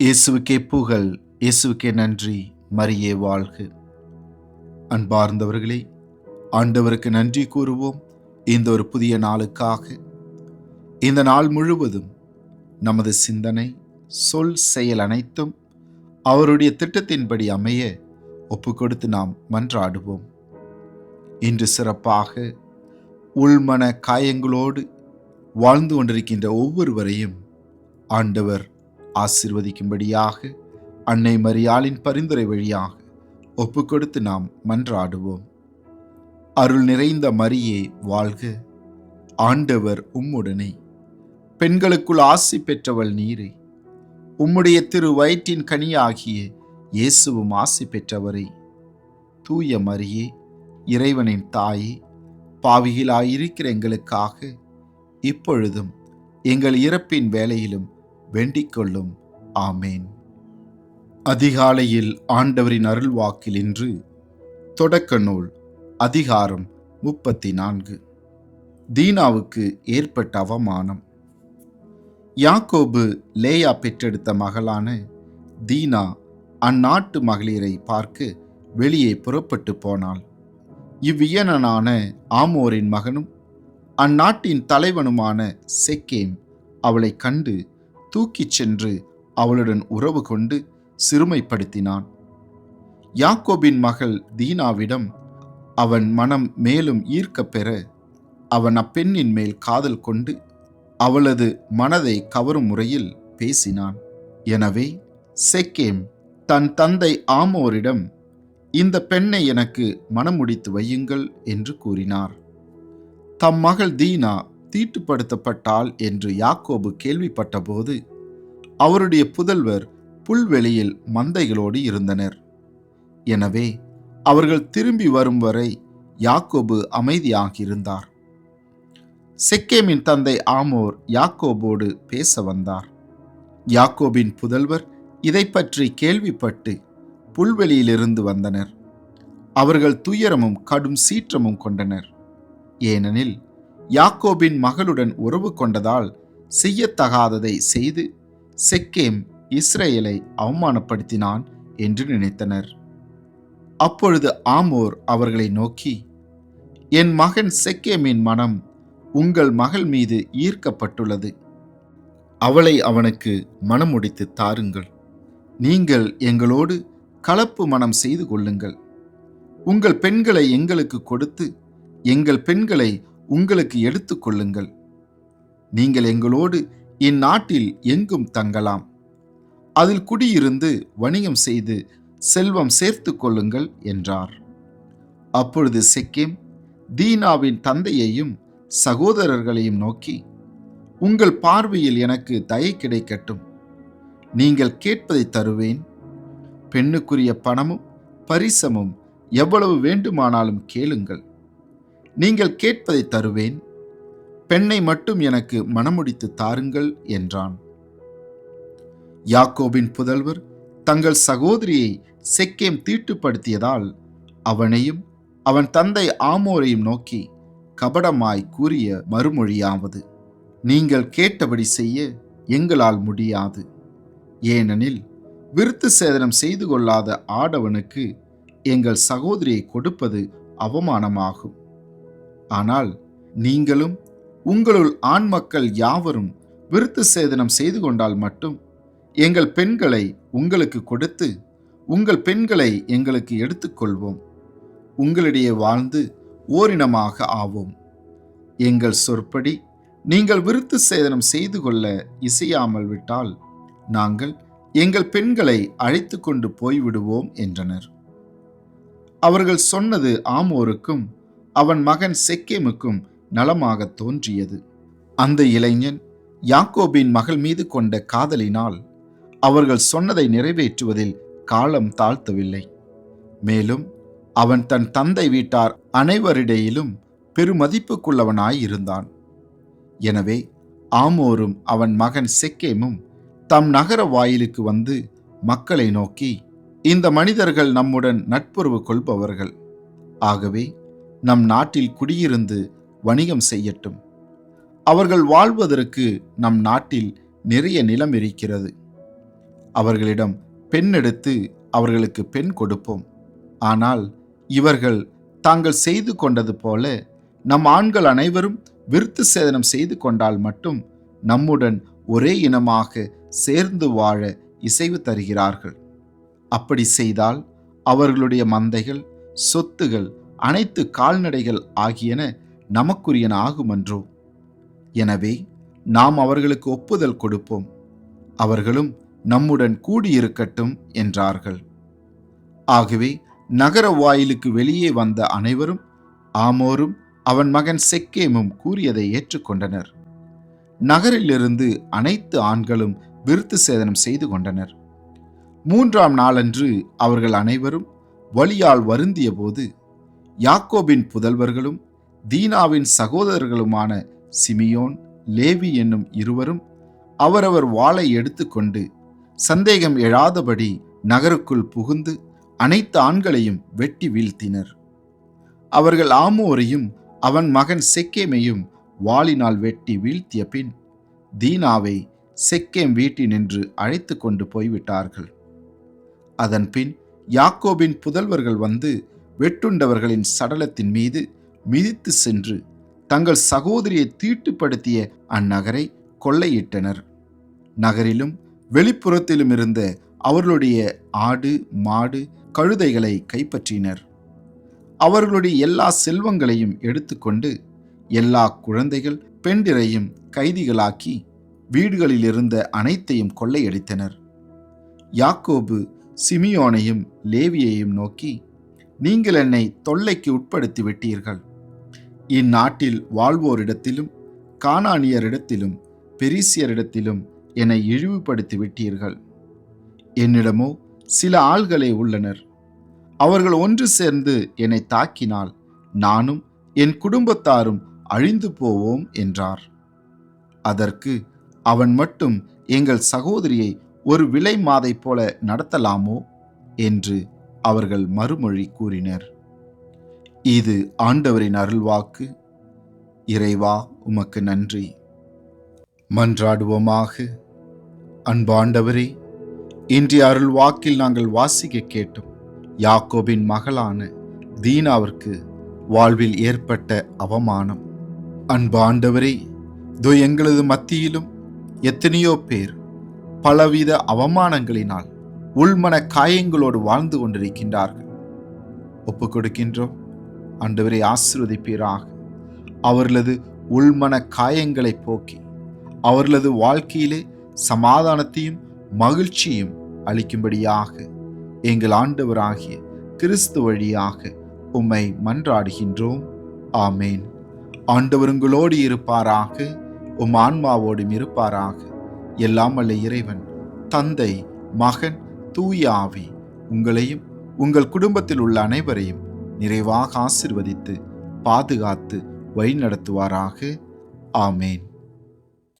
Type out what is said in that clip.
இயேசுவுக்கே புகழ், இயேசுவுக்கே நன்றி, மரியே வாழ்க. அன்பார்ந்தவர்களே, ஆண்டவருக்கு நன்றி கூறுவோம். இந்த ஒரு புதிய நாளுக்காக இந்த நாள் முழுவதும் நமது சிந்தனை, சொல், செயல் அனைத்தும் அவருடைய திட்டத்தின்படி அமைய ஒப்புக்கொடுத்து நாம் மன்றாடுவோம். இன்று சிறப்பாக உள்மன காயங்களோடு வாழ்ந்து கொண்டிருக்கின்ற ஒவ்வொருவரையும் ஆண்டவர் ஆசீர்வதிக்கும்படியாக அன்னை மரியாளின் பரிந்துரை வழியாக ஒப்புக்கொடுத்து நாம் மன்றாடுவோம். அருள் நிறைந்த மரியே வாழ்க, ஆண்டவர் உம்முடனே, பெண்களுக்குள் ஆசி பெற்றவள் நீரே, உம்முடைய திரு வயிற்றின் கனியாகிய இயேசுவும் ஆசி பெற்றவரே. தூய மரியே, இறைவனின் தாயே, பாவிகளாயிருக்கிற எங்களுக்காக இப்பொழுதும் எங்கள் இறப்பின் வேளையிலும் வேண்டிக் கொள்ளும். ஆமேன். அதிகாலையில் ஆண்டவரின் அருள்வாக்கில் இன்று தொடக்க நூல் அதிகாரம் 34. தீனாவுக்கு ஏற்பட்ட அவமானம். யாக்கோபு லேயா பெற்றெடுத்த மகளான தீனா அந்நாட்டு மகளிரை பார்க்க வெளியே புறப்பட்டு போனாள். இவ்வியனான ஆமோரின் மகனும் அந்நாட்டின் தலைவனுமான செக்கேம் அவளை கண்டு தூக்கிச் சென்று அவளுடன் உறவு கொண்டு சிறுமைப்படுத்தினான். யாக்கோபின் மகள் தீனாவிடம் அவன் மனம் மேலும் ஈர்க்கப் பெற அவன் அப்பெண்ணின் மேல் காதல் கொண்டு அவளது மனதை கவரும் முறையில் பேசினான். எனவே செக்கேம் தன் தந்தை ஆமோரிடம், இந்த பெண்ணை எனக்கு மணமுடித்து வையுங்கள் என்று கூறினார். தம் மகள் தீனா தீட்டுப்படுத்தப்பட்டாள் என்று யாக்கோபு கேள்விப்பட்ட போது அவருடைய புதல்வர் புல்வெளியில் மந்தைகளோடு இருந்தனர். எனவே அவர்கள் திரும்பி வரும் வரை யாக்கோபு அமைதியாகியிருந்தார். செக்கேமின் தந்தை ஆமோர் யாக்கோபோடு பேச வந்தார். யாக்கோபின் புதல்வர் இதை பற்றி கேள்விப்பட்டு புல்வெளியிலிருந்து வந்தனர். அவர்கள் துயரமும் கடும் சீற்றமும் கொண்டனர். ஏனெனில் யாக்கோபின் மகளுடன் உறவு கொண்டதால் செய்யத்தகாததை செய்து செக்கேம் இஸ்ரேலை அவமானப்படுத்தினான் என்று நினைத்தனர். அப்பொழுது ஆமோர் அவர்களை நோக்கி, என் மகன் செக்கேமின் மனம் உங்கள் மகள் மீது ஈர்க்கப்பட்டுள்ளது. அவளை அவனுக்கு மணமுடித்து தாருங்கள். நீங்கள் எங்களோடு கலப்பு மனம் செய்து கொள்ளுங்கள். உங்கள் பெண்களை எங்களுக்கு கொடுத்து எங்கள் பெண்களை உங்களுக்கு எடுத்துக் கொள்ளுங்கள். நீங்கள் எங்களோடு இந்நாட்டில் எங்கும் தங்கலாம். அதில் குடியிருந்து வணிகம் செய்து செல்வம் சேர்த்து கொள்ளுங்கள் என்றார். அப்பொழுது செக்கேம் தீனாவின் தந்தையையும் சகோதரர்களையும் நோக்கி, உங்கள் பார்வையில் எனக்கு தயை கிடைக்கட்டும். நீங்கள் கேட்பதை தருவேன். பெண்ணுக்குரிய பணமும் பரிசமும் எவ்வளவு வேண்டுமானாலும் கேளுங்கள். நீங்கள் கேட்பதை தருவேன். பெண்ணை மட்டும் எனக்கு மணமுடித்து தாருங்கள் என்றான். யாக்கோபின் புதல்வர் தங்கள் சகோதரியை செக்கேம் தீட்டுப்படுத்தியதால் அவனையும் அவன் தந்தை ஆமோரையும் நோக்கி கபடமாய் கூறிய மறுமொழியாவது, நீங்கள் கேட்டபடி செய்ய எங்களால் முடியாது. ஏனெனில் விருத்து சேதனம் செய்து கொள்ளாத ஆடவனுக்கு எங்கள் சகோதரியை கொடுப்பது அவமானமாகும். ஆனால் நீங்களும் உங்களுள் ஆண் மக்கள் யாவரும் விருத்து சேதனம் செய்து கொண்டால் மட்டும் எங்கள் பெண்களை உங்களுக்கு கொடுத்து உங்கள் பெண்களை எங்களுக்கு எடுத்துக்கொள்வோம். உங்களிடையே வாழ்ந்து ஓரினமாக ஆவோம். எங்கள் சொற்படி நீங்கள் விருத்து சேதனம் செய்து கொள்ள இசையாமல் விட்டால் நாங்கள் எங்கள் பெண்களை அழைத்து கொண்டு போய்விடுவோம் என்றனர். அவர்கள் சொன்னது ஆமோருக்கும் அவன் மகன் செக்கேமுக்கும் நலமாக தோன்றியது. அந்த இளைஞன் யாக்கோபின் மகள் மீது கொண்ட காதலினால் அவர்கள் சொன்னதை நிறைவேற்றுவதில் காலம் தாழ்த்தவில்லை. மேலும் அவன் தன் தந்தை வீட்டார் அனைவரிடையிலும் பெருமதிப்புக்குள்ளவனாயிருந்தான். எனவே ஆமோரும் அவன் மகன் செக்கேமும் தம் நகர வாயிலுக்கு வந்து மக்களை நோக்கி, இந்த மனிதர்கள் நம்முடன் நட்புறவு கொள்பவர்கள். ஆகவே நம் நாட்டில் குடியிருந்து வணிகம் செய்யட்டும். அவர்கள் வாழ்வதற்கு நம் நாட்டில் நிறைய நிலம் இருக்கிறது. அவர்களிடம் பெண் எடுத்து அவர்களுக்கு பெண் கொடுப்போம். ஆனால் இவர்கள் தாங்கள் செய்து கொண்டது போல நம் ஆண்கள் அனைவரும் விருத்து சேதனம் செய்து கொண்டால் மட்டும் நம்முடன் ஒரே இனமாக சேர்ந்து வாழ இசைவு தருகிறார்கள். அப்படி செய்தால் அவர்களுடைய மந்தைகள், சொத்துகள், அனைத்து கால்நடைகள் ஆகியன நமக்குரியன ஆகுமன்றோ. எனவே நாம் அவர்களுக்கு ஒப்புதல் கொடுப்போம், அவர்களும் நம்முடன் கூடியிருக்கட்டும் என்றார்கள். ஆகவே நகர வாயிலுக்கு வெளியே வந்த அனைவரும் ஆமோரும் அவன் மகன் செக்கேமும் கூறியதை ஏற்றுக்கொண்டனர். நகரிலிருந்து அனைத்து ஆண்களும் விருத்து சேதனம் செய்து கொண்டனர். 3ஆம் நாளன்று அவர்கள் அனைவரும் வலியால் வருந்திய போது யாக்கோபின் புதல்வர்களும் தீனாவின் சகோதரர்களுமான சிமியோன், லேவி என்னும் இருவரும் அவரவர் வாளை எடுத்துக்கொண்டு சந்தேகம் எழாதபடி நகருக்குள் புகுந்து அனைத்து ஆண்களையும் வெட்டி வீழ்த்தினர். அவர்கள் ஆமோரையும் அவன் மகன் செக்கேமையும் வாளினால் வெட்டி வீழ்த்திய பின் தீனாவை செக்கேம் வீட்டினின்று அழைத்து கொண்டு போய்விட்டார்கள். அதன் பின் யாக்கோபின் புதல்வர்கள் வந்து வெட்டுண்டவர்களின் சடலத்தின் மீது மிதித்து சென்று தங்கள் சகோதரியை தீட்டுப்படுத்திய அந்நகரை கொள்ளையிட்டனர். நகரிலும் வெளிப்புறத்திலும் இருந்த அவர்களுடைய ஆடு, மாடு, கழுதைகளை கைப்பற்றினர். அவர்களுடைய எல்லா செல்வங்களையும் எடுத்துக்கொண்டு எல்லா குழந்தைகள், பெண்டிரையும் கைதிகளாக்கி வீடுகளில் இருந்த அனைத்தையும் கொள்ளையடித்தனர். யாக்கோபு சிமியோனையும் லேவியையும் நோக்கி, நீங்கள் என்னை தொல்லைக்கு உட்படுத்தி விட்டீர்கள். இந்நாட்டில் வாழ்வோரிடத்திலும் கானானியரிடத்திலும் பெரிசியரிடத்திலும் என்னை இழிவுபடுத்தி விட்டீர்கள். என்னிடமோ சில ஆள்களே உள்ளனர். அவர்கள் ஒன்று சேர்ந்து என்னை தாக்கினால் நானும் என் குடும்பத்தாரும் அழிந்து போவோம் என்றார். அதற்கு அவன் மட்டும் எங்கள் சகோதரியை ஒரு விலை மாதை போல நடத்தலாமோ என்று அவர்கள் மறுமொழி கூறினர். இது ஆண்டவரின் அருள்வாக்கு. இறைவா, உமக்கு நன்றி. மன்றாடுவோமாக. அன்பாண்டவரே, இன்றைய அருள்வாக்கில் நாங்கள் வாசிக்க கேட்டோம். யாக்கோபின் மகளான தீனாவிற்கு வாழ்வில் ஏற்பட்ட அவமானம். அன்பாண்டவரே, இதோ எங்களது மத்தியிலும் எத்தனையோ பேர் பலவித அவமானங்களினால் உள்மன காயங்களோடு வாழ்ந்து கொண்டிருக்கின்றார்கள். ஒப்புக் கொடுக்கின்றோம். ஆண்டவரை ஆசீர்வதிப்பீராக. அவர்களது உள்மன காயங்களை போக்கி அவர்களது வாழ்க்கையிலே சமாதானத்தையும் மகிழ்ச்சியும் அளிக்கும்படியாக எங்கள் ஆண்டவராகிய கிறிஸ்து வழியாக உம்மை மன்றாடுகின்றோம். ஆமேன். ஆண்டவர் உங்களோடு இருப்பாராக, உம் ஆன்மாவோடும் இருப்பாராக. எல்லாம் வல்ல இறைவன், தந்தை, மகன், தூய ஆவி உங்களையும் உங்கள் குடும்பத்தில் உள்ள அனைவரையும் நிறைவாக ஆசீர்வதித்து பாதுகாத்து வழிநடத்துவாராக. ஆமேன்.